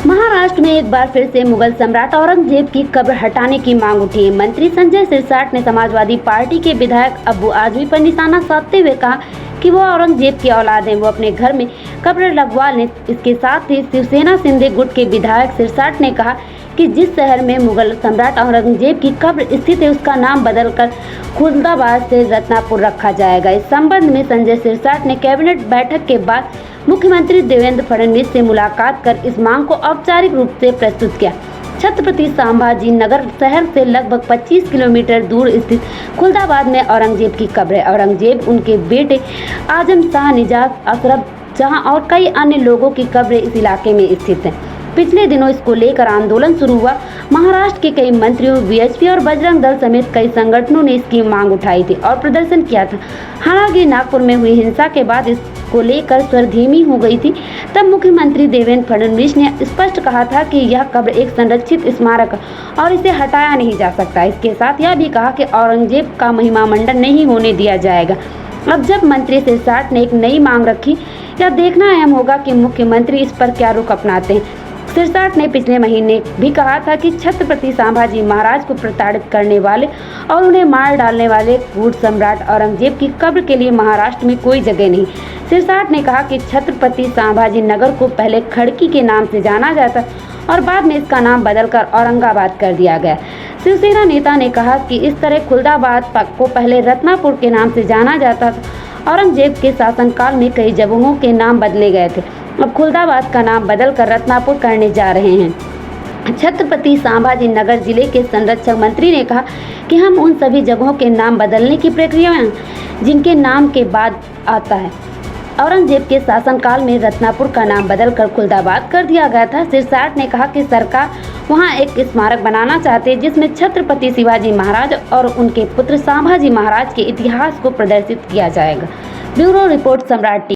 महाराष्ट्र में एक बार फिर से मुगल सम्राट औरंगजेब की कब्र हटाने की मांग उठी। मंत्री संजय सिरसाट ने समाजवादी पार्टी के विधायक अब्बू आजमी पर निशाना साधते हुए कहा कि वो औरंगजेब की औलाद हैं, वो अपने घर में कब्र लगवा लें। इसके साथ ही शिवसेना सिंधे गुट के विधायक सिरसाट ने कहा कि जिस शहर में मुगल सम्राट औरंगजेब की कब्र स्थित है उसका नाम बदलकर खुलदाबाद से रत्नापुर रखा जाएगा। इस संबंध में संजय सिरसाट ने कैबिनेट बैठक के बाद मुख्यमंत्री देवेंद्र फडणवीस से मुलाकात कर इस मांग को औपचारिक रूप से प्रस्तुत किया। छत्रपति संभाजी नगर शहर से लगभग 25 किलोमीटर दूर स्थित खुलदाबाद में औरंगजेब की कब्र है। औरंगजेब, उनके बेटे आजम शाह, निजात, अशरफ जहां और कई अन्य लोगों की कब्रें इस इलाके में स्थित हैं। पिछले दिनों इसको लेकर आंदोलन शुरू हुआ। महाराष्ट्र के कई मंत्रियों, बीएचपी और बजरंग दल समेत कई संगठनों ने इसकी मांग उठाई थी और प्रदर्शन किया था। हालांकि नागपुर में हुई हिंसा के बाद इसको लेकर स्वर धीमी हो गई थी। तब मुख्यमंत्री देवेंद्र फडणवीस ने स्पष्ट कहा था कि यह कब्र एक संरक्षित स्मारक है और इसे हटाया नहीं जा सकता। इसके साथ यह भी कहा कि औरंगजेब का महिमा मंडन नहीं होने दिया जाएगा। अब जब मंत्री सिरसाट ने एक नई मांग रखी, यह देखना अहम होगा कि मुख्यमंत्री इस पर क्या रुख अपनाते हैं। सिरसाट ने पिछले महीने भी कहा था कि छत्रपति संभाजी महाराज को प्रताड़ित करने वाले और उन्हें मार डालने वाले क्रूर सम्राट औरंगजेब की कब्र के लिए महाराष्ट्र में कोई जगह नहीं। सिरसाट ने कहा कि छत्रपति संभाजी नगर को पहले खड़की के नाम से जाना जाता और बाद में इसका नाम बदलकर औरंगाबाद कर दिया गया। शिवसेना नेता ने कहा कि इस तरह खुलदाबाद को पहले रत्नापुर के नाम से जाना जाता था। औरंगजेब के शासनकाल में कई जगहों के नाम बदले गए थे। अब खुलदाबाद का नाम बदलकर रत्नापुर करने जा रहे हैं। छत्रपति संभाजी नगर जिले के संरक्षक मंत्री ने कहा कि हम उन सभी जगहों के नाम बदलने की प्रक्रिया में जिनके नाम के बाद आता है। औरंगजेब के शासनकाल में रत्नापुर का नाम बदलकर खुलदाबाद कर दिया गया था। सिरसाट ने कहा कि सरकार वहां एक स्मारक बनाना चाहती है जिसमें छत्रपति शिवाजी महाराज और उनके पुत्र संभाजी महाराज के इतिहास को प्रदर्शित किया जाएगा। ब्यूरो रिपोर्ट, सम्राट।